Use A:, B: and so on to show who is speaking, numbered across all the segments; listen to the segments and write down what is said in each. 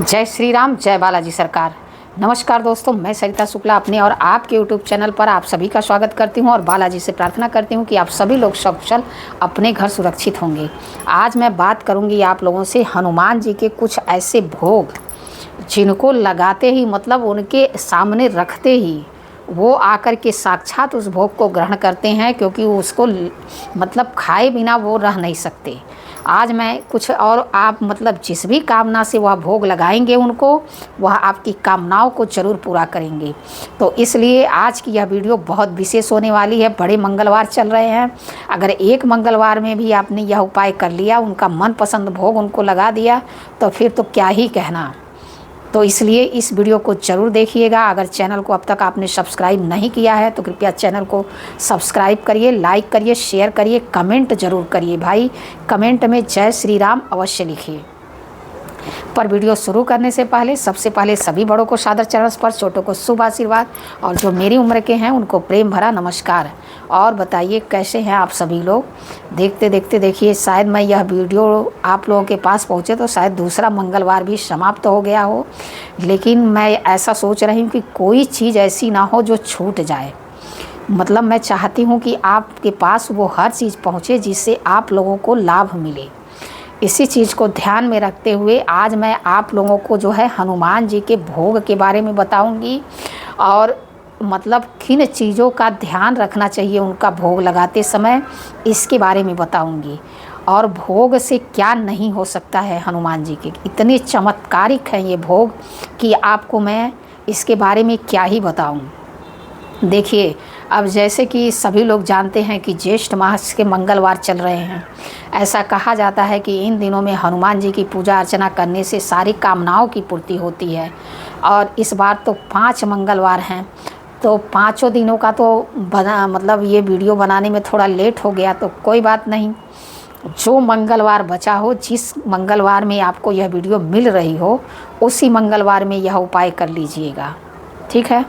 A: जय श्री राम, जय बालाजी सरकार। नमस्कार दोस्तों, मैं सरिता शुक्ला अपने और आपके YouTube चैनल पर आप सभी का स्वागत करती हूं और बालाजी से प्रार्थना करती हूं कि आप सभी लोग सकुशल अपने घर सुरक्षित होंगे। आज मैं बात करूंगी आप लोगों से हनुमान जी के कुछ ऐसे भोग जिनको लगाते ही मतलब उनके सामने रखते ही वो आकर के साक्षात उस भोग को ग्रहण करते हैं, क्योंकि उसको मतलब खाए बिना वो रह नहीं सकते। आज मैं कुछ और आप मतलब जिस भी कामना से वह भोग लगाएंगे उनको, वह आपकी कामनाओं को ज़रूर पूरा करेंगे। तो इसलिए आज की यह वीडियो बहुत विशेष होने वाली है। बड़े मंगलवार चल रहे हैं, अगर एक मंगलवार में भी आपने यह उपाय कर लिया, उनका मनपसंद भोग उनको लगा दिया, तो फिर तो क्या ही कहना। तो इसलिए इस वीडियो को ज़रूर देखिएगा। अगर चैनल को अब तक आपने सब्सक्राइब नहीं किया है तो कृपया चैनल को सब्सक्राइब करिए, लाइक करिए, शेयर करिए, कमेंट ज़रूर करिए। भाई कमेंट में जय श्री राम अवश्य लिखिए। पर वीडियो शुरू करने से पहले सबसे पहले सभी बड़ों को सादर चरण स्पर्श, छोटों को शुभ आशीर्वाद और जो मेरी उम्र के हैं उनको प्रेम भरा नमस्कार। और बताइए कैसे हैं आप सभी लोग। देखते देखते देखिए, शायद मैं यह वीडियो आप लोगों के पास पहुंचे तो शायद दूसरा मंगलवार भी समाप्त हो गया हो, लेकिन मैं ऐसा सोच रही हूँ कि कोई चीज़ ऐसी ना हो जो छूट जाए। मतलब मैं चाहती हूँ कि आपके पास वो हर चीज़ पहुँचे जिससे आप लोगों को लाभ मिले। इसी चीज़ को ध्यान में रखते हुए आज मैं आप लोगों को जो है हनुमान जी के भोग के बारे में बताऊंगी और मतलब किन चीज़ों का ध्यान रखना चाहिए उनका भोग लगाते समय, इसके बारे में बताऊंगी। और भोग से क्या नहीं हो सकता है हनुमान जी के, इतने चमत्कारिक हैं ये भोग कि आपको मैं इसके बारे में क्या ही बताऊं। देखिए, अब जैसे कि सभी लोग जानते हैं कि ज्येष्ठ मास के मंगलवार चल रहे हैं। ऐसा कहा जाता है कि इन दिनों में हनुमान जी की पूजा अर्चना करने से सारी कामनाओं की पूर्ति होती है। और इस बार तो 5 मंगलवार हैं, तो पाँचों दिनों का तो मतलब ये वीडियो बनाने में थोड़ा लेट हो गया, तो कोई बात नहीं। जो मंगलवार बचा हो, जिस मंगलवार में आपको यह वीडियो मिल रही हो, उसी मंगलवार में यह उपाय कर लीजिएगा, ठीक है।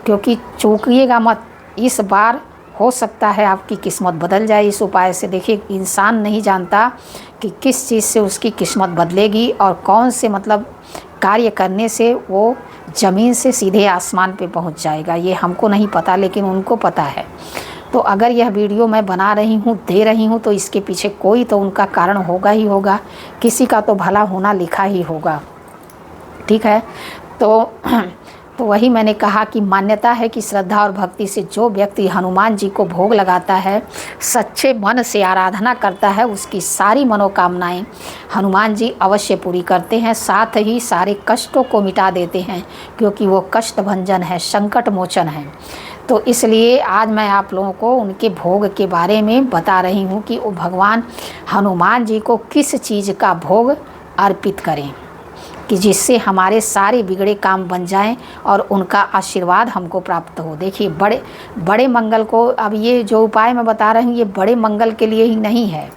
A: क्योंकि चूकिएगा मत, इस बार हो सकता है आपकी किस्मत बदल जाए इस उपाय से। देखिए, इंसान नहीं जानता कि किस चीज़ से उसकी किस्मत बदलेगी और कौन से मतलब कार्य करने से वो ज़मीन से सीधे आसमान पे पहुंच जाएगा। ये हमको नहीं पता, लेकिन उनको पता है। तो अगर यह वीडियो मैं बना रही हूँ, दे रही हूँ, तो इसके पीछे कोई तो उनका कारण होगा ही होगा, किसी का तो भला होना लिखा ही होगा, ठीक है। तो वही मैंने कहा कि मान्यता है कि श्रद्धा और भक्ति से जो व्यक्ति हनुमान जी को भोग लगाता है, सच्चे मन से आराधना करता है, उसकी सारी मनोकामनाएं हनुमान जी अवश्य पूरी करते हैं। साथ ही सारे कष्टों को मिटा देते हैं, क्योंकि वो कष्ट भंजन है, संकट मोचन है। तो इसलिए आज मैं आप लोगों को उनके भोग के बारे में बता रही हूँ कि वो भगवान हनुमान जी को किस चीज़ का भोग अर्पित करें कि जिससे हमारे सारे बिगड़े काम बन जाएं और उनका आशीर्वाद हमको प्राप्त हो। देखिए, बड़े मंगल को, अब ये जो उपाय मैं बता रही हूँ ये बड़े मंगल के लिए ही नहीं है,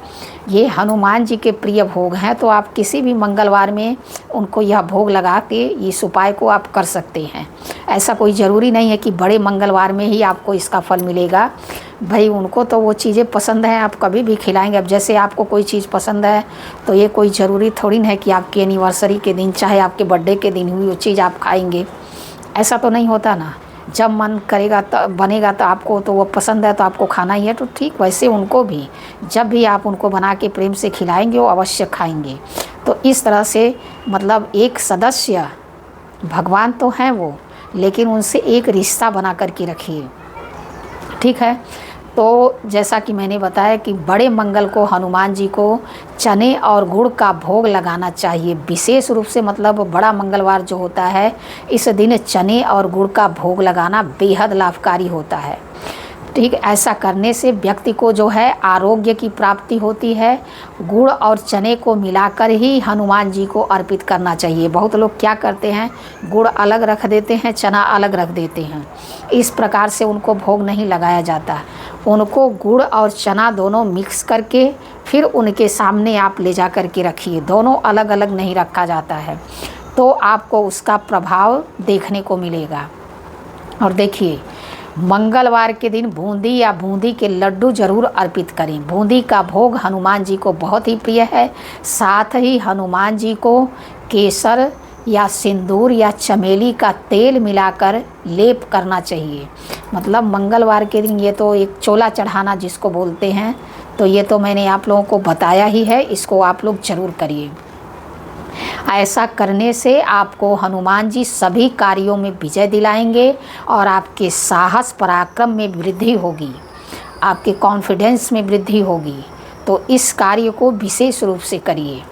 A: ये हनुमान जी के प्रिय भोग हैं। तो आप किसी भी मंगलवार में उनको यह भोग लगा के इस उपाय को आप कर सकते हैं। ऐसा कोई ज़रूरी नहीं है कि बड़े मंगलवार में ही आपको इसका फल मिलेगा। भाई उनको तो वो चीज़ें पसंद हैं, आप कभी भी खिलाएंगे। अब जैसे आपको कोई चीज़ पसंद है तो ये कोई ज़रूरी थोड़ी ना है कि आपकी एनिवर्सरी के दिन, चाहे आपके बर्थडे के दिन हुई वो चीज़ आप खाएंगे। ऐसा तो नहीं होता ना। जब मन करेगा तो बनेगा, तो आपको तो वो पसंद है तो आपको खाना ही है, तो ठीक वैसे उनको भी जब भी आप उनको बना के प्रेम से खिलाएंगे वो अवश्य खाएंगे। तो इस तरह से मतलब एक सदस्य, भगवान तो हैं वो, लेकिन उनसे एक रिश्ता बना कर के रखिए, ठीक है। तो जैसा कि मैंने बताया कि बड़े मंगल को हनुमान जी को चने और गुड़ का भोग लगाना चाहिए विशेष रूप से। मतलब बड़ा मंगलवार जो होता है, इस दिन चने और गुड़ का भोग लगाना बेहद लाभकारी होता है, ठीक। ऐसा करने से व्यक्ति को जो है आरोग्य की प्राप्ति होती है। गुड़ और चने को मिलाकर ही हनुमान जी को अर्पित करना चाहिए। बहुत लोग क्या करते हैं, गुड़ अलग रख देते हैं, चना अलग रख देते हैं। इस प्रकार से उनको भोग नहीं लगाया जाता। उनको गुड़ और चना दोनों मिक्स करके फिर उनके सामने आप ले जा कर के रखिए। दोनों अलग अलग नहीं रखा जाता है, तो आपको उसका प्रभाव देखने को मिलेगा। और देखिए, मंगलवार के दिन बूंदी या बूंदी के लड्डू जरूर अर्पित करें। बूंदी का भोग हनुमान जी को बहुत ही प्रिय है। साथ ही हनुमान जी को केसर या सिंदूर या चमेली का तेल मिलाकर लेप करना चाहिए। मतलब मंगलवार के दिन ये तो एक चोला चढ़ाना जिसको बोलते हैं, तो ये तो मैंने आप लोगों को बताया ही है, इसको आप लोग ज़रूर करिए। ऐसा करने से आपको हनुमान जी सभी कार्यों में विजय दिलाएंगे और आपके साहस पराक्रम में वृद्धि होगी, आपके कॉन्फिडेंस में वृद्धि होगी। तो इस कार्य को विशेष रूप से करिए।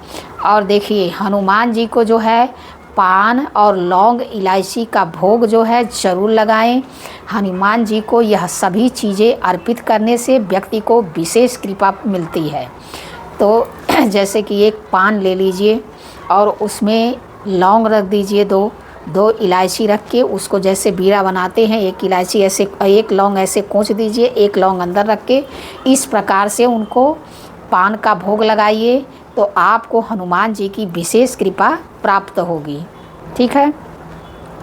A: और देखिए हनुमान जी को जो है पान और लौंग इलायची का भोग जो है ज़रूर लगाएं। हनुमान जी को यह सभी चीज़ें अर्पित करने से व्यक्ति को विशेष कृपा मिलती है। तो जैसे कि एक पान ले लीजिए और उसमें लौंग रख दीजिए, दो इलायची रख के उसको जैसे बीड़ा बनाते हैं, एक इलायची ऐसे, एक लौंग ऐसे कोच दीजिए, एक लौंग अंदर रख के इस प्रकार से उनको पान का भोग लगाइए, तो आपको हनुमान जी की विशेष कृपा प्राप्त होगी। ठीक है।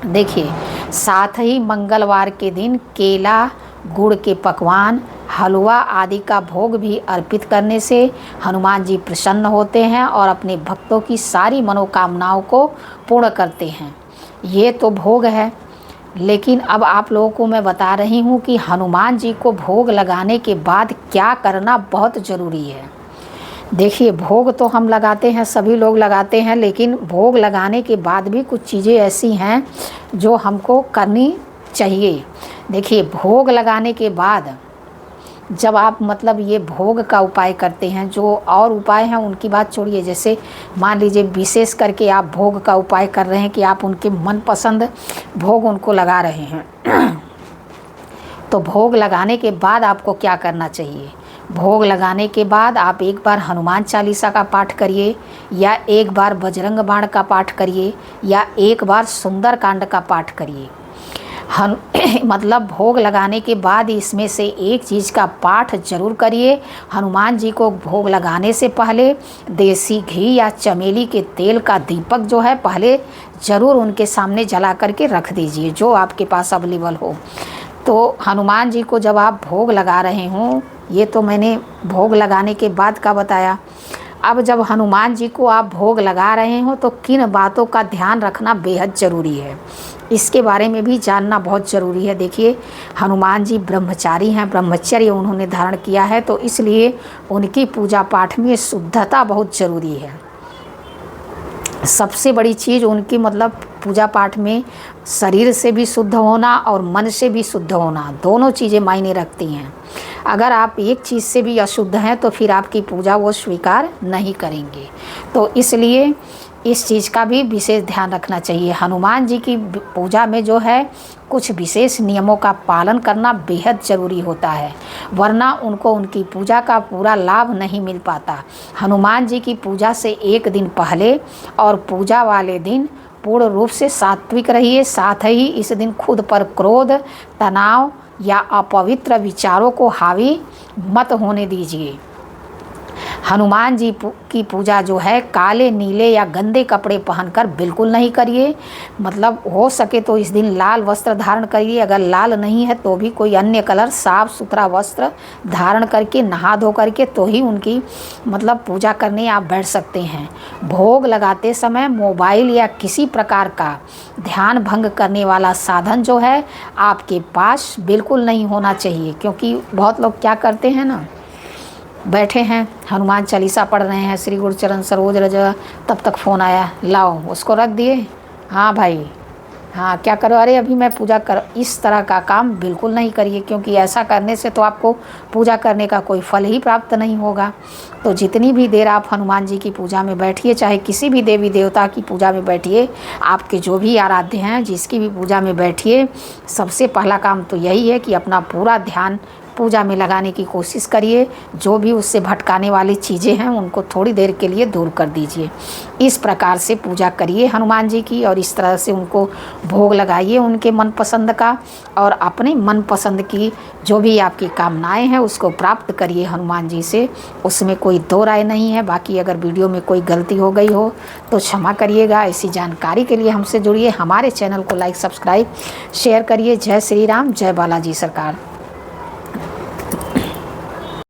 A: देखिए साथ ही मंगलवार के दिन केला, गुड़ के पकवान, हलवा आदि का भोग भी अर्पित करने से हनुमान जी प्रसन्न होते हैं और अपने भक्तों की सारी मनोकामनाओं को पूर्ण करते हैं। ये तो भोग है, लेकिन अब आप लोगों को मैं बता रही हूँ कि हनुमान जी को भोग लगाने के बाद क्या करना बहुत ज़रूरी है। देखिए भोग तो हम लगाते हैं, सभी लोग लगाते हैं, लेकिन भोग लगाने के बाद भी कुछ चीज़ें ऐसी हैं जो हमको करनी चाहिए। देखिए भोग लगाने के बाद जब आप मतलब ये भोग का उपाय करते हैं, जो और उपाय हैं उनकी बात छोड़िए। जैसे मान लीजिए विशेष करके आप भोग का उपाय कर रहे हैं कि आप उनके मनपसंद भोग उनको लगा रहे हैं तो भोग लगाने के बाद आपको क्या करना चाहिए? भोग लगाने के बाद आप एक बार हनुमान चालीसा का पाठ करिए, या एक बार बजरंग बाण का पाठ करिए, या एक बार सुंदर कांड का पाठ करिए। मतलब भोग लगाने के बाद इसमें से एक चीज़ का पाठ जरूर करिए। हनुमान जी को भोग लगाने से पहले देसी घी या चमेली के तेल का दीपक जो है पहले ज़रूर उनके सामने जला करके रख दीजिए, जो आपके पास अवेलेबल हो। तो हनुमान जी को जब आप भोग लगा रहे हों, ये तो मैंने भोग लगाने के बाद का बताया। अब जब हनुमान जी को आप भोग लगा रहे हो तो किन बातों का ध्यान रखना बेहद ज़रूरी है, इसके बारे में भी जानना बहुत ज़रूरी है। देखिए हनुमान जी ब्रह्मचारी हैं, ब्रह्मचर्य उन्होंने धारण किया है, तो इसलिए उनकी पूजा पाठ में शुद्धता बहुत ज़रूरी है। सबसे बड़ी चीज़ उनकी मतलब पूजा पाठ में शरीर से भी शुद्ध होना और मन से भी शुद्ध होना, दोनों चीज़ें मायने रखती हैं। अगर आप एक चीज़ से भी अशुद्ध हैं तो फिर आपकी पूजा वो स्वीकार नहीं करेंगे। तो इसलिए इस चीज़ का भी विशेष ध्यान रखना चाहिए। हनुमान जी की पूजा में जो है कुछ विशेष नियमों का पालन करना बेहद ज़रूरी होता है, वरना उनको उनकी पूजा का पूरा लाभ नहीं मिल पाता। हनुमान जी की पूजा से एक दिन पहले और पूजा वाले दिन पूर्ण रूप से सात्विक रहिए। साथ ही इस दिन खुद पर क्रोध, तनाव या अपवित्र विचारों को हावी मत होने दीजिए। हनुमान जी की पूजा जो है काले, नीले या गंदे कपड़े पहनकर बिल्कुल नहीं करिए। मतलब हो सके तो इस दिन लाल वस्त्र धारण करिए, अगर लाल नहीं है तो भी कोई अन्य कलर साफ सुथरा वस्त्र धारण करके नहा धो करके तो ही उनकी मतलब पूजा करने आप बैठ सकते हैं। भोग लगाते समय मोबाइल या किसी प्रकार का ध्यान भंग करने वाला साधन जो है आपके पास बिल्कुल नहीं होना चाहिए, क्योंकि बहुत लोग क्या करते हैं ना, बैठे हैं हनुमान चालीसा पढ़ रहे हैं, श्री गुरु चरण सरोज रज, तब तक फ़ोन आया, लाओ उसको रख दिए। हाँ भाई, हाँ क्या करो, अरे अभी मैं पूजा कर। इस तरह का काम बिल्कुल नहीं करिए, क्योंकि ऐसा करने से तो आपको पूजा करने का कोई फल ही प्राप्त नहीं होगा। तो जितनी भी देर आप हनुमान जी की पूजा में बैठिए, चाहे किसी भी देवी देवता की पूजा में बैठिए, आपके जो भी आराध्य हैं जिसकी भी पूजा में बैठिए, सबसे पहला काम तो यही है कि अपना पूरा ध्यान पूजा में लगाने की कोशिश करिए। जो भी उससे भटकाने वाली चीज़ें हैं उनको थोड़ी देर के लिए दूर कर दीजिए। इस प्रकार से पूजा करिए हनुमान जी की, और इस तरह से उनको भोग लगाइए उनके मनपसंद का, और अपने मनपसंद की जो भी आपकी कामनाएं हैं उसको प्राप्त करिए हनुमान जी से। उसमें कोई दो राय नहीं है। बाकी अगर वीडियो में कोई गलती हो गई हो तो क्षमा करिएगा। ऐसी जानकारी के लिए हमसे जुड़िए, हमारे चैनल को लाइक, सब्सक्राइब, शेयर करिए। जय श्री राम, जय बालाजी सरकार।